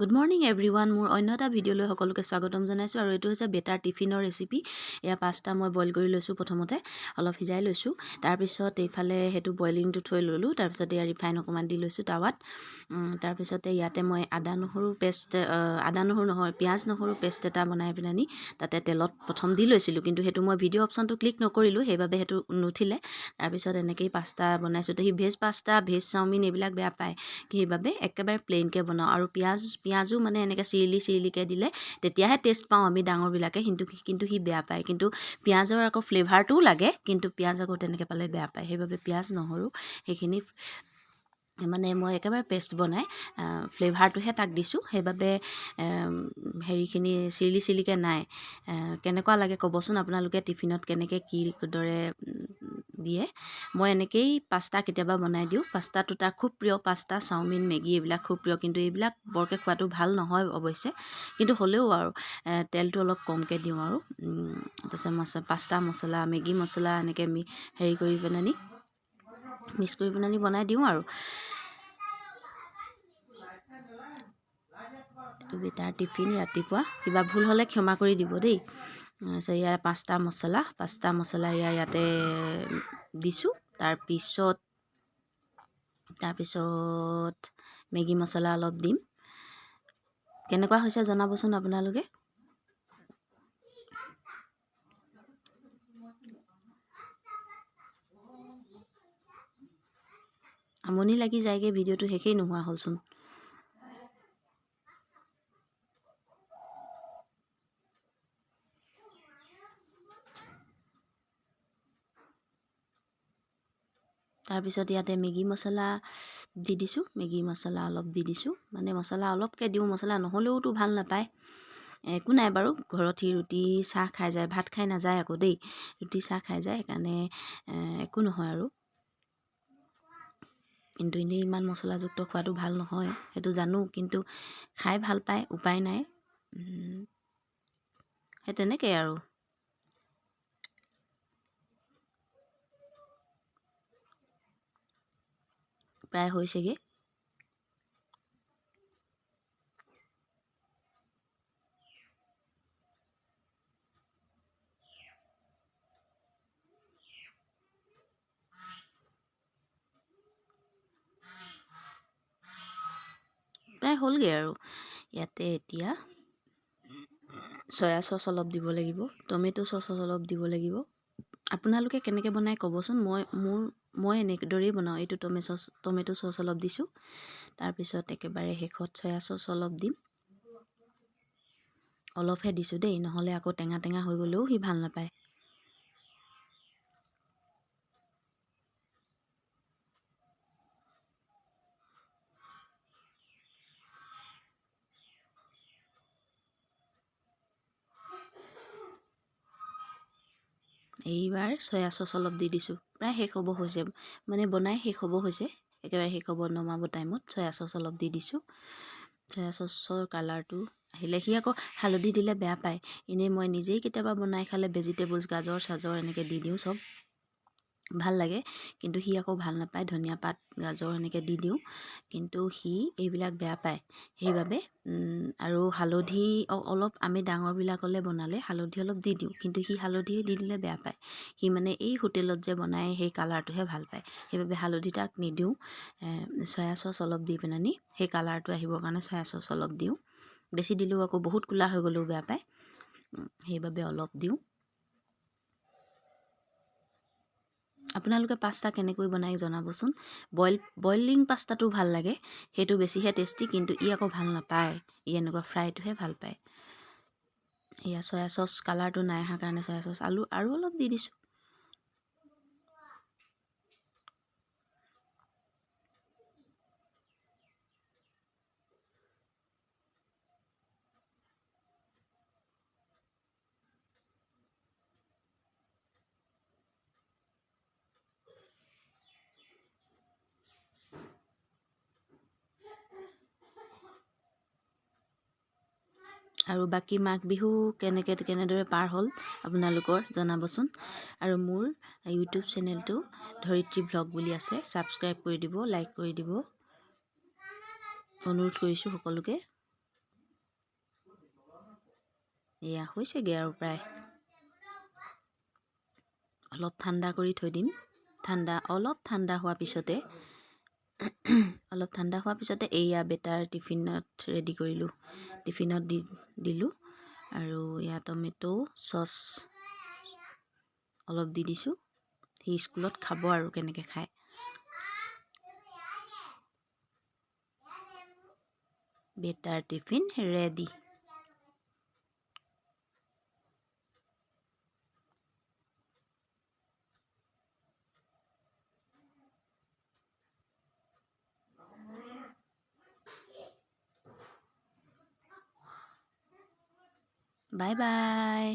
Good morning everyone. মোৰ অন্য এটা ভিডিঅ'লৈ সকলোকে স্বাগতম জনাইছোঁ আৰু এইটো হৈছে বেটাৰ টিফিনৰ ৰেচিপি। এয়া পাস্তা মই বইল কৰি লৈছোঁ, প্ৰথমতে অলপ সিজাই লৈছোঁ। তাৰপিছত এইফালে সেইটো বইলিংটো থৈ ল'লোঁ। তাৰপিছত এয়া ৰিফাইন অকণমান দি লৈছোঁ টাৱাত। তাৰপিছতে ইয়াতে মই আদা নহৰু পেষ্ট এটা বনাই পেলাই তাতে তেলত প্ৰথম দি লৈছিলোঁ, কিন্তু সেইটো মই ভিডিঅ' অপশ্যনটো ক্লিক নকৰিলোঁ, সেইবাবে সেইটো নুঠিলে। তাৰপিছত এনেকেই পাস্তা বনাইছোঁ। সি ভেজ পাস্তা, ভেজ চাওমিন এইবিলাক বেয়া পায়, সেইবাবে একেবাৰে প্লেইনকৈ বনাওঁ। আৰু পিঁয়াজো মানে এনেকৈ চিৰিলিকৈ দিলে তেতিয়াহে টেষ্ট পাওঁ আমি ডাঙৰবিলাকে, কিন্তু সি বেয়া পায়। কিন্তু পিঁয়াজৰ আকৌ ফ্লেভাৰটোও লাগে, কিন্তু পিঁয়াজ আকৌ তেনেকৈ পালে বেয়া পায়। সেইবাবে পিঁয়াজ নহৰু সেইখিনি মানে মই একেবাৰে পেষ্ট বনাই ফ্লেভাৰটোহে তাক দিছোঁ। সেইবাবে হেৰিখিনি চিৰিলিকৈ নাই। কেনেকুৱা লাগে ক'বচোন আপোনালোকে, টিফিনত কেনেকৈ কি দৰে দিয়ে। মই এনেকেই পাস্তা কেতিয়াবা বনাই দিওঁ। পাস্তাটো তাৰ খুব প্ৰিয়। পাস্তা, চাওমিন, মেগী এইবিলাক খুব প্ৰিয়, কিন্তু এইবিলাক বৰকৈ খোৱাটো ভাল নহয় অৱশ্যে। কিন্তু হ'লেও আৰু তেলটো অলপ কমকৈ দিওঁ। আৰু তাৰপিছত পাস্তা মছলা, মেগী মছলা এনেকৈ হেৰি কৰি পেলাই মিক্স কৰি পেলাই বনাই দিওঁ। আৰু বেটাৰ টিফিন ৰাতিপুৱা। কিবা ভুল হ'লে ক্ষমা কৰি দিব দেই। তাৰপিছত ইয়াৰ পাস্তা মছলা ইয়াতে দিছোঁ। তাৰপিছত মেগী মছলা অলপ দিম। কেনেকুৱা হৈছে জনাবচোন আপোনালোকে। আমনি লাগি যায়গৈ, ভিডিঅ'টো শেষেই নোহোৱা হ'লচোন। তাৰপিছত ইয়াতে মেগী মছলা দি দিছোঁ। মেগী মছলা অলপ দি দিছোঁ, মানে মছলা অলপকৈ দিওঁ, মছলা নহ'লেওতো ভাল নাপায়। একো নাই বাৰু, ঘৰত সি ৰুটি চাহ খাই যায়, ভাত খাই নাযায় আকৌ দেই, ৰুটি চাহ খাই যায়, সেইকাৰণে একো নহয় আৰু। কিন্তু এনেই ইমান মছলাযুক্ত খোৱাটো ভাল নহয়, সেইটো জানো, কিন্তু খাই ভাল পায়, উপায় নাই। সেই তেনেকৈ আৰু। প্ৰায় হৈছেগৈ। প্ৰায় হ'লগৈ আৰু। ইয়াতে এতিয়া চয়া চচ অলপ দিব লাগিব, টমেট' চচ অলপ দিব লাগিব। আপোনালোকে কেনেকৈ বনাই ক'বচোন। মই এনেদৰেই বনাওঁ। এইটো টমেট' চচ অলপ দিছোঁ। তাৰপিছত একেবাৰে শেষত চয়া চচ অলপ দিম। অলপহে দিছোঁ দেই, নহ'লে আকৌ টেঙা টেঙা হৈ গ'লেও সি ভাল নাপায়। এইবাৰ চয়া চচ অলপ দি দিছোঁ। প্ৰায় শেষ হ'ব হৈছে, মানে বনাই শেষ হ'ব হৈছে, একেবাৰে শেষ হ'ব নমাব টাইমত চয়া চচ অলপ দি দিছোঁ। চয়া চচৰ কালাৰটো আহিলে, সি আকৌ হালধি দিলে বেয়া পায়। এনেই মই নিজেই কেতিয়াবা বনাই খালে ভেজিটেবলছ, গাজৰ চাজৰ এনেকৈ দি দিওঁ, চব ভাল লাগে। কিন্তু সি আকৌ ভাল নাপায়, ধনিয়া পাত, গাজৰ এনেকৈ দি দিওঁ, কিন্তু সি এইবিলাক বেয়া পায়। সেইবাবে আৰু হালধি অলপ আমি ডাঙৰবিলাকলৈ বনালে হালধি অলপ দি দিওঁ, কিন্তু সি হালধি দি দিলে বেয়া পায়। সি মানে এই হোটেলত যে বনায় সেই কালাৰটোহে ভাল পায়, সেইবাবে হালধি তাক নিদিওঁ। চয়া চচ অলপ দি পেলাই সেই কালাৰটো আহিবৰ কাৰণে চয়া চচ অলপ দিওঁ। বেছি দিলেও আকৌ বহুত ক'লা হৈ গ'লেও বেয়া পায়, সেইবাবে অলপ দিওঁ। আপোনালোকে পাস্তা কেনেকৈ বনাই জনাবচোন। বইলিং পাস্তাটো ভাল লাগে, সেইটো বেছিহে টেষ্টি, কিন্তু ই আকৌ ভাল নাপায়। ই এনেকুৱা ফ্ৰাইটোহে ভাল পায়। এয়া চয়া চচ কালাৰটো নাই অহাৰ কাৰণে চয়া চচ আৰু অলপ দি দিছোঁ। আৰু বাকী মাঘ বিহু কেনেদৰে পাৰ হ'ল আপোনালোকৰ জনাবচোন। আৰু মোৰ ইউটিউব চেনেলটো ধৰিত্ৰী ব্লগ বুলি আছে, ছাবস্ক্ৰাইব কৰি দিব, লাইক কৰি দিব, অনুৰোধ কৰিছোঁ সকলোকে। এয়া হৈছেগৈ আৰু প্ৰায় অলপ ঠাণ্ডা কৰি থৈ দিম অলপ ঠাণ্ডা হোৱাৰ পিছতে এয়া বেটাৰ টিফিনত ৰেডি কৰিলোঁ টিফিনত দিলোঁ আৰু এয়া টমেটো চচ অলপ দি দিছোঁ সি স্কুলত খাব আৰু কেনেকৈ খায় বেটাৰ টিফিন ৰেডি বাই বাই